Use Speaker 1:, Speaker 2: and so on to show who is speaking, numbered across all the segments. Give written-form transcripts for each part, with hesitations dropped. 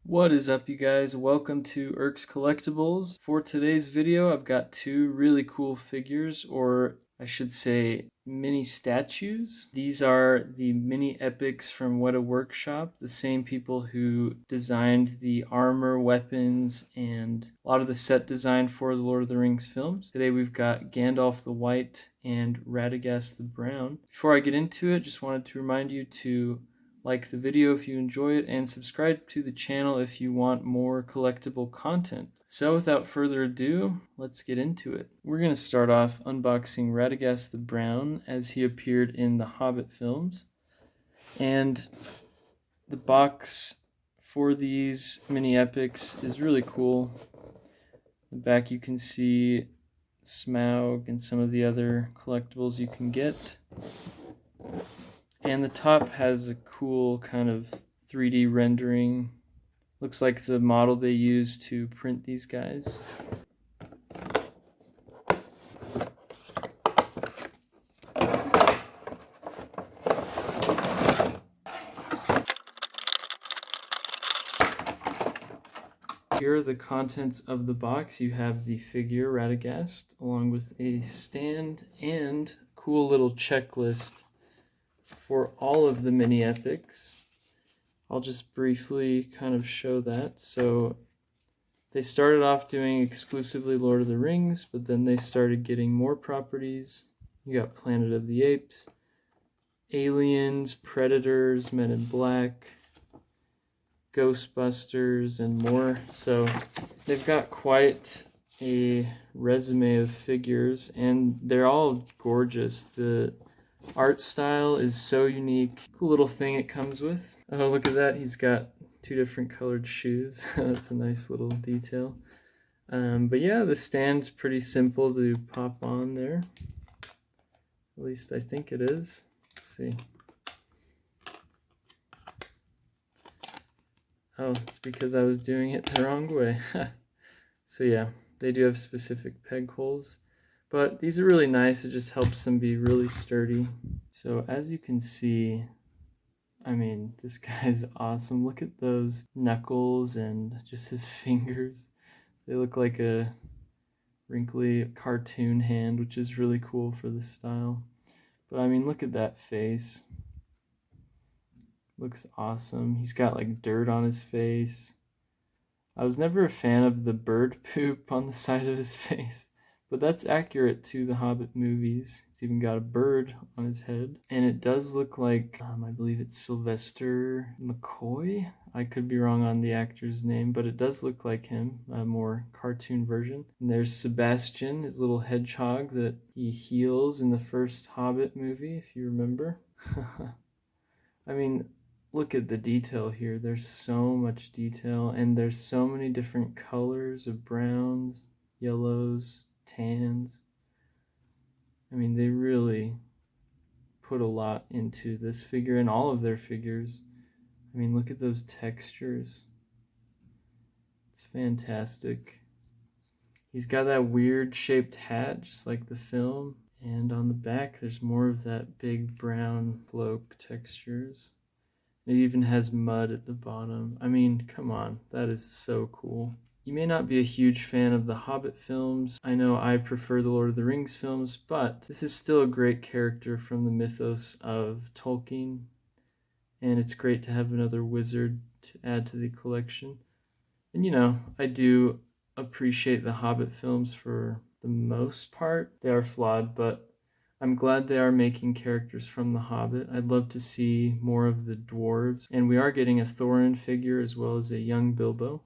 Speaker 1: What is up, you guys? Welcome to Erk's Collectibles. For today's video, I've got two really cool figures, or I should say mini statues. These are the mini epics from Weta Workshop, the same people who designed the armor, weapons, and a lot of the set design for the Lord of the Rings films. Today we've got Gandalf the White and Radagast the Brown. Before I get into it, just wanted to remind you to like the video if you enjoy it, and subscribe to the channel if you want more collectible content. So without further ado, let's get into it. We're going to start off unboxing Radagast the Brown as he appeared in the Hobbit films. And the box for these mini epics is really cool. In the back you can see Smaug and some of the other collectibles you can get. And the top has a cool kind of 3D rendering. Looks like the model they used to print these guys. Here are the contents of the box. You have the figure Radagast along with a stand and a cool little checklist for all of the mini epics. I'll just briefly kind of show that. So they started off doing exclusively Lord of the Rings, but then they started getting more properties. You got Planet of the Apes, Aliens, Predators, Men in Black, Ghostbusters, and more. So they've got quite a resume of figures, and they're all gorgeous. The art style is so unique. Cool little thing it comes with. Oh, look at that. He's got two different colored shoes. That's a nice little detail. But yeah, the stand's pretty simple to pop on there. At least I think it is. Let's see. Oh, it's because I was doing it the wrong way. So yeah, they do have specific peg holes. But these are really nice. It just helps them be really sturdy. So as you can see, I mean, this guy's awesome. Look at those knuckles and just his fingers. They look like a wrinkly cartoon hand, which is really cool for this style. But I mean, look at that face. Looks awesome. He's got like dirt on his face. I was never a fan of the bird poop on the side of his face, but that's accurate to the Hobbit movies. He's even got a bird on his head. And it does look like, I believe it's Sylvester McCoy. I could be wrong on the actor's name, but it does look like him, a more cartoon version. And there's Sebastian, his little hedgehog that he heals in the first Hobbit movie, if you remember. I mean, look at the detail here. There's so much detail, and there's so many different colors of browns, yellows, tans. I mean, they really put a lot into this figure and all of their figures. I mean, look at those textures. It's fantastic. He's got that weird shaped hat, just like the film. And on the back, there's more of that big brown cloak textures. It even has mud at the bottom. I mean, come on, that is so cool. You may not be a huge fan of the Hobbit films. I know I prefer the Lord of the Rings films, but this is still a great character from the mythos of Tolkien, and it's great to have another wizard to add to the collection. And you know, I do appreciate the Hobbit films for the most part. They are flawed, but I'm glad they are making characters from The Hobbit. I'd love to see more of the dwarves. And we are getting a Thorin figure as well as a young Bilbo.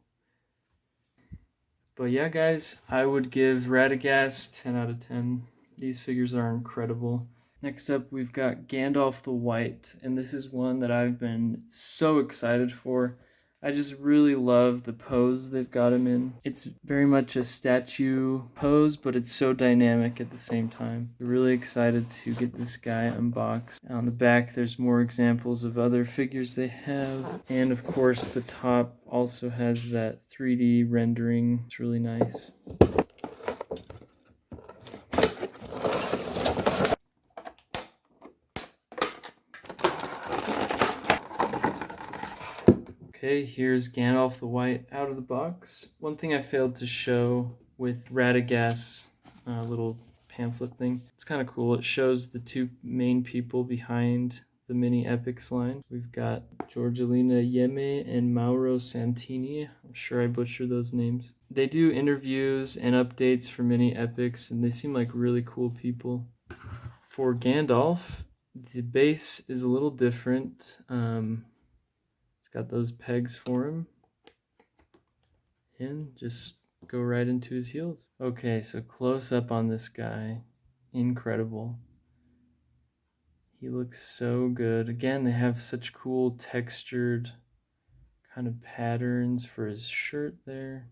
Speaker 1: But yeah, guys, I would give Radagast 10 out of 10. These figures are incredible. Next up, we've got Gandalf the White, and this is one that I've been so excited for. I just really love the pose they've got him in. It's very much a statue pose, but it's so dynamic at the same time. I'm really excited to get this guy unboxed. On the back, there's more examples of other figures they have. And of course, the top also has that 3D rendering. It's really nice. Okay, here's Gandalf the White out of the box. One thing I failed to show with Radagast's little pamphlet thing, it's kind of cool. It shows the two main people behind the mini epics line. We've got Georgelina Yeme and Mauro Santini. I'm sure I butchered those names. They do interviews and updates for mini epics, and they seem like really cool people. For Gandalf, the base is a little different. It's got those pegs for him. And just go right into his heels. Okay, so close up on this guy. Incredible. He looks so good. Again, they have such cool textured kind of patterns for his shirt there.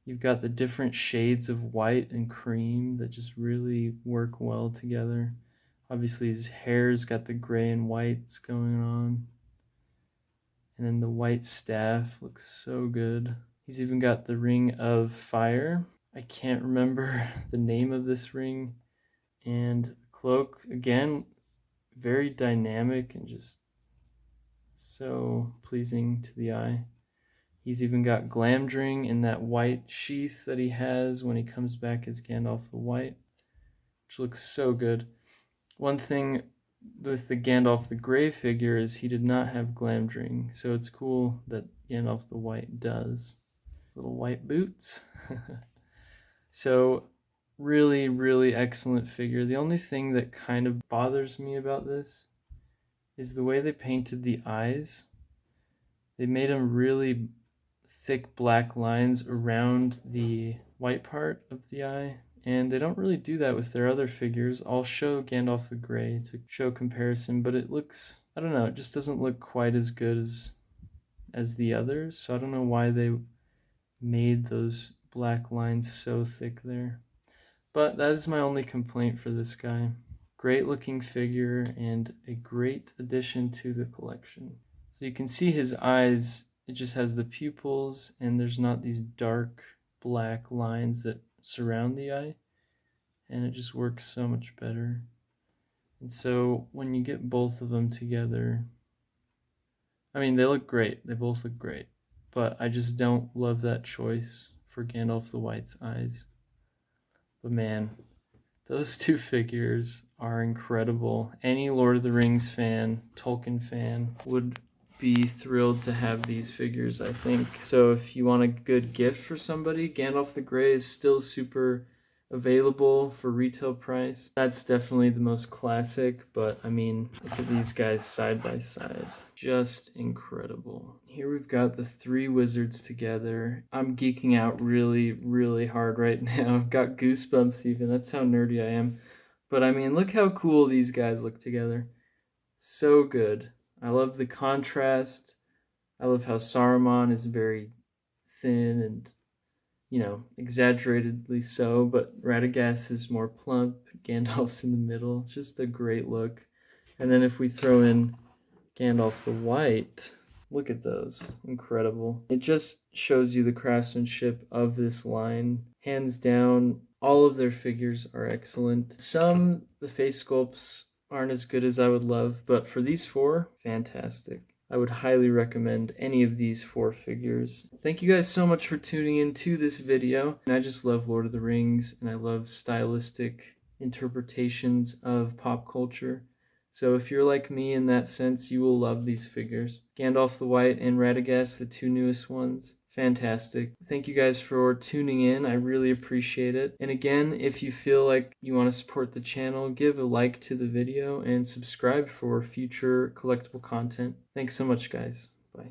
Speaker 1: You've got the different shades of white and cream that just really work well together. Obviously his hair's got the gray and whites going on. And then the white staff looks so good. He's even got the ring of fire. I can't remember the name of this ring. And the cloak, again, very dynamic and just so pleasing to the eye. He's even got Glamdring in that white sheath that he has when he comes back as Gandalf the White, which looks so good. One thing with the Gandalf the Grey figure is he did not have Glamdring, so it's cool that Gandalf the White does. Little white boots. So really, really excellent figure. The only thing that kind of bothers me about this is the way they painted the eyes. They made them really thick black lines around the white part of the eye, and they don't really do that with their other figures. I'll show Gandalf the Grey to show comparison, but it looks, I don't know, it just doesn't look quite as good as the others, so I don't know why they made those black lines so thick there. But that is my only complaint for this guy. Great looking figure and a great addition to the collection. So you can see his eyes, it just has the pupils and there's not these dark black lines that surround the eye, and it just works so much better. And so when you get both of them together, I mean, they look great. They both look great. But I just don't love that choice for Gandalf the White's eyes. But man, those two figures are incredible. Any Lord of the Rings fan, Tolkien fan, would be thrilled to have these figures, I think. So if you want a good gift for somebody, Gandalf the Grey is still super available for retail price. That's definitely the most classic, but I mean, look at these guys side by side. Just incredible. Here we've got the three wizards together. I'm geeking out really, really hard right now. I've got goosebumps even. That's how nerdy I am. But I mean, look how cool these guys look together. So good. I love the contrast. I love how Saruman is very thin and, you know, exaggeratedly so, but Radagast is more plump. Gandalf's in the middle. It's just a great look. And then if we throw in Gandalf the White, look at those. Incredible. It just shows you the craftsmanship of this line. Hands down, all of their figures are excellent. Some, the face sculpts aren't as good as I would love, but for these four, fantastic. I would highly recommend any of these four figures. Thank you guys so much for tuning in to this video. And I just love Lord of the Rings, and I love stylistic interpretations of pop culture. So if you're like me in that sense, you will love these figures. Gandalf the White and Radagast, the two newest ones. Fantastic. Thank you guys for tuning in. I really appreciate it. And again, if you feel like you want to support the channel, give a like to the video and subscribe for future collectible content. Thanks so much, guys. Bye.